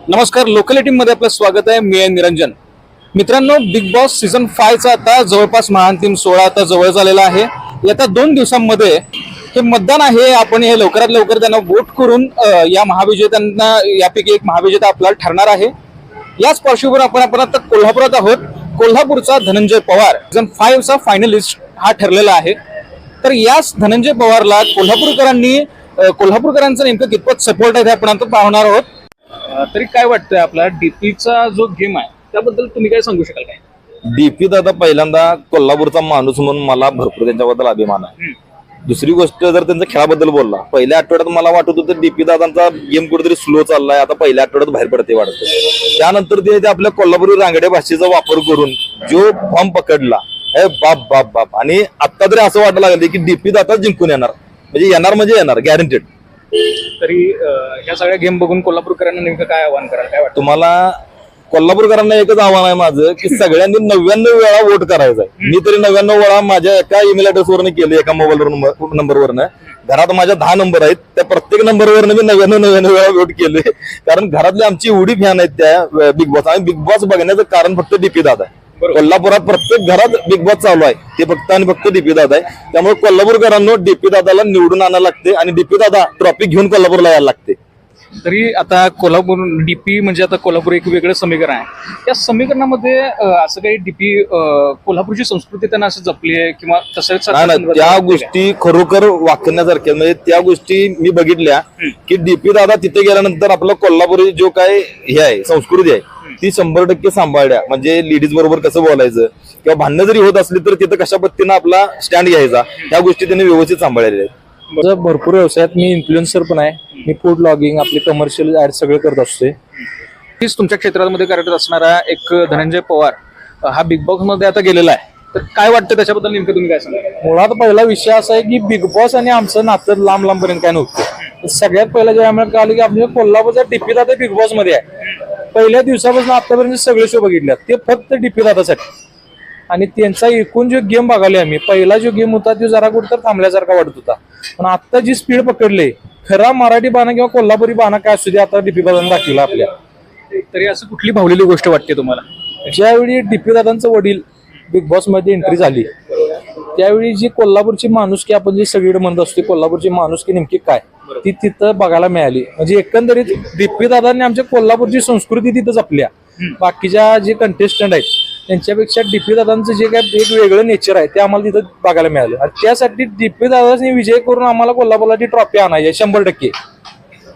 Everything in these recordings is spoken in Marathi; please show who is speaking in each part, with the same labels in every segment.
Speaker 1: नमस्कार, लोकॅलिटी मध्ये आपलं स्वागत आहे. मी आहे निरंजन. मित्रांनो, बिग बॉस सीझन 5 चा आता जवळपास महाअंतिम सोहळा आता जवळ झालेला आहे. येत्या 2 दिवसांमध्ये हे मतदान आहे. आपण हे लवकरात लवकर त्यांना वोट करून या महाविजेत्यांना यापैकी एक महाविजेता आपल्याला ठरणार आहे. याच पार्श्वभूमीवर आपण आता कोल्हापुरात आहोत. कोल्हापूरचा धनंजय पवार सीझन 5 चा फायनलिस्ट हा ठरलेला आहे. तर याच धनंजय पवारला कोल्हापूरकरांचा नेमकं कितपत सपोर्ट आहे ते आपण आता पाहणार आहोत. तरी काय वाटतंय, आपला डीपीचा जो गेम आहे त्याबद्दल तुम्ही काय सांगू शकाल? काय
Speaker 2: डीपी दादा पहिल्यांदा कोल्हापूरचा माणूस म्हणून मला भरपूर त्यांच्याबद्दल अभिमान आहे. दुसरी गोष्ट, जर त्यांच्या खेळाबद्दल बोलला, पहिल्या आठवड्यात मला वाटत होतं डीपी दादांचा गेम कुठेतरी स्लो चाललाय, आता पहिल्या आठवड्यात बाहेर पडते वाटतं. त्यानंतर ते आपल्या कोल्हापुरी रांगडे भाषेचा वापर करून जो फॉर्म पकडला, हे बाप बाप बाप. आणि आता तरी असं वाटायला लागलं की डीपी दादा जिंकून येणार, म्हणजे येणार गॅरंटेड.
Speaker 1: तरी ह्या सगळ्या गेम बघून कोल्हापूरकरांना नेमकं काय आव्हान कराल? काय वाटतं
Speaker 2: तुम्हाला? कोल्हापूरकरांना एकच आव्हान आहे माझं की सगळ्यांनी 99 वेळा वोट करायचा आहे. मी तरी 99 वेळा माझ्या एका ईमेल ॲड्रेसवरनं केलं, एका मोबाईल नंबरवरनं. घरात माझ्या 10 नंबर आहेत, त्या प्रत्येक नंबरवरनं मी 99 वेळा वोट केले. कारण घरातली आमची एवढी फॅन आहेत त्या बिग बॉस. आणि बिग बॉस बघण्याचं कारण फक्त डीपी दादा आहे. कोल्हापुरात प्रत्येक घरात बिग बॉस चालू आहे, ते फक्त आणि फक्त डीपी दादा आहे. त्यामुळे कोल्हापूरकरांना डीपी दादाला निवडून आणायला लागते आणि डीपी दादा ट्रॉफी घेऊन कोल्हापूरला यायला लागते.
Speaker 1: तरी आता कोल्हापूर डीपी म्हणजे आता कोल्हापूर एक वेगळं समीकरण आहे. त्या समीकरणामध्ये असं काही डीपी कोल्हापूरची संस्कृती त्यांना असं जपली आहे किंवा तसंच
Speaker 2: त्या गोष्टी खरोखर वाकण्यासारख्या. म्हणजे त्या गोष्टी मी बघितल्या की डीपी दादा तिथे गेल्यानंतर आपलं कोल्हापुरी जो काय हे आहे संस्कृती आहे ती 100% सांभाळल्या. म्हणजे लेडीज बरोबर कसं बोलायचं किंवा भांडणं जरी होत असली तर तिथं कशा पद्धतीनं आपला स्टँड घ्यायचा, ह्या गोष्टी त्यांनी व्यवस्थित सांभाळलेल्या आहेत.
Speaker 3: भरपूर व्यवसायात मी इन्फ्लुएन्सर पण आहे. मी फूड ब्लॉगिंग, आपले कमर्शियल ऍड सगळे करत असते.
Speaker 1: तुमच्या क्षेत्रामध्ये कार्यरत असणारा एक धनंजय पवार हा बिग बॉस मध्ये आता गेलेला आहे. तर काय वाटतं त्याच्याबद्दल नेमकं तुम्ही काय सांगा?
Speaker 3: मुळात पहिला विषय असा आहे की बिग बॉस आणि आमचं नातं लांब पर्यंत काय नव्हतं. सगळ्यात पहिला जेव्हा आम्हाला कळलं की आपल्या कोल्हापूरचा डीपी दादा बिग बॉस मध्ये आहे, पहिल्या दिवसापासून आतापर्यंत सगळे शो बघितले ते फक्त डीपी दादासाठी. आणि त्यांचा एकूण जो गेम बघाले आम्ही, पहिला जो गेम होता तो जरा कुठं थांबल्यासारखा वाटत होता. पण आता जी स्पीड पकडले, खरा मराठी बाणा किंवा कोल्हापुरी बाणा काय असू दे, आता डीपी दादांनी दाखवला आपल्या.
Speaker 1: तरी असं कुठली भावलेली गोष्ट वाटते तुम्हाला?
Speaker 3: ज्यावेळी डीपी दादांचं वडील बिग बॉस मध्ये एंट्री झाली त्यावेळी जी कोल्हापूरची माणुसकी आपण जी सगळीकडे म्हणत असतो, कोल्हापूरची माणुसकी नेमकी काय ती तिथं बघायला मिळाली. म्हणजे एकंदरीत डीपी दादांनी आमच्या कोल्हापूरची संस्कृती तिथं जपल्या. बाकीच्या जे कंटेस्टंट आहेत त्यांच्यापेक्षा डीपी दादांचं जे काय एक वेगळं नेचर आहे ते आम्हाला तिथं बघायला मिळालं. आणि त्यासाठी डीपी दादांनी विजय करून आम्हाला कोल्हापूरला ती ट्रॉफी आणायची 100%.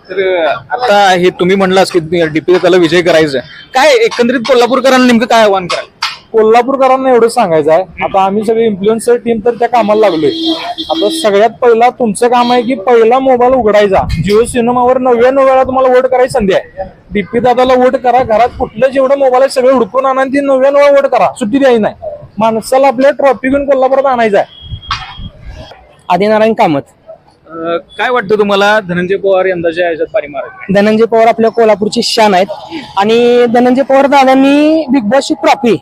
Speaker 1: तर आता हे तुम्ही म्हणलास की डीपी दादाला विजय करायचा, काय एकंदरीत कोल्हापूरकरांना नेमकं काय आव्हान कराल?
Speaker 3: कोल्हापूरकरांना एवढं सांगायचं आहे, आता आम्ही सगळे इन्फ्लुएन्सर टीम तर त्या कामाला लागलोय. आता सगळ्यात पहिला तुमचं काम आहे की पहिला मोबाईल उघडायचा, जिओ सिनेमावर 99 वेळा तुम्हाला वोट करायची संधी आहे. डीपी दादाला वोट करा, घरात कुठलं जेवढं मोबाईल आहे सगळे हुडकून आणा, ती 99 वेळा वोट करा, सुट्टी द्यायची नाही. माणसाला आपल्या ट्रॉफी घेऊन कोल्हापुरात आणायचं आहे.
Speaker 4: आदिनारायण कामत.
Speaker 1: काय वाटतं तुम्हाला, धनंजय पवार यंदाच्या याच्यात पारी मारत?
Speaker 4: धनंजय पवार आपल्या कोल्हापूरची शान आहेत आणि धनंजय पवार दादांनी बिग बॉसची ट्रॉफी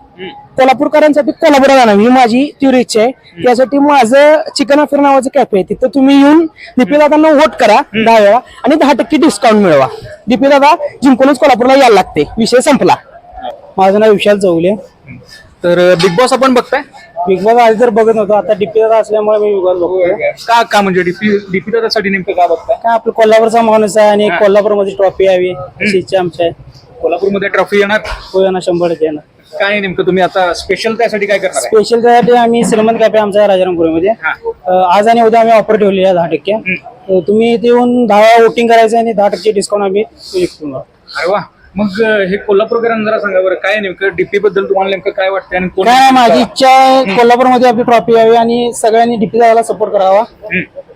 Speaker 4: कोल्हापूरकरांसाठी कोल्हापुरात आणावी ही माझी तीव्र इच्छा आहे. त्यासाठी माझं चिकन अफेअर नावाचं कॅफे आहे, तिथं तुम्ही येऊन डीपी दादांना वोट करा 10 वेळा आणि 10% डिस्काउंट मिळवा. डीपी दादा जिंकूनच कोल्हापूरला यायला लागते, विषय संपला.
Speaker 5: माझं नाव विशाल चौले.
Speaker 1: तर बिग बॉस आपण बघताय?
Speaker 5: बिग बॉस आधी तर बघत नव्हतो, आता डीपी दादा असल्यामुळे मी बिग बॉस बघतोय.
Speaker 1: का म्हणजे डीपी दादासाठी नेमकं का बघताय?
Speaker 5: काय आपलं कोल्हापूरचा माणूस आहे आणि कोल्हापूरमध्ये ट्रॉफी यावी अशी इच्छा आमची आहे.
Speaker 1: कोल्हापूरमध्ये ट्रॉफी येणार?
Speaker 5: हो येणार, 100% येणार.
Speaker 1: काय नेमकं तुम्ही आता स्पेशल त्यासाठी काय करणार?
Speaker 5: स्पेशल त्यासाठी आम्ही श्रीमंत कॅफे आमचा आहे राजारामपुरीमध्ये. आज आणि उद्या आम्ही ऑफर ठेवली आहे 10%. तुम्ही इथे येऊन 10 वेळा वोटिंग करायचं आणि 10% डिस्काउंट आम्ही विकतो.
Speaker 1: अरे वा. मग हे कोल्हापूरकरांना जरा सांगा बरं, काय नेमकं डीपी बद्दल तुम्हाला नेमकं काय वाटतं? आणि
Speaker 5: काय माझी इच्छा आहे कोल्हापूरमध्ये आपली ट्रॉफी यावी आणि सगळ्यांनी डीपी दादाला सपोर्ट करावा.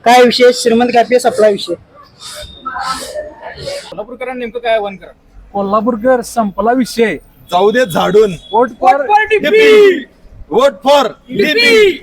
Speaker 5: काय विषय, श्रीमंत कॅफे सप्लाय विषय.
Speaker 1: कोल्हापूरकरांना नेमकं काय आव्हान करा?
Speaker 3: कोल्हापूरकर संपला विषय,
Speaker 2: जाऊ दे झाडून
Speaker 3: vote for
Speaker 2: vote for DP.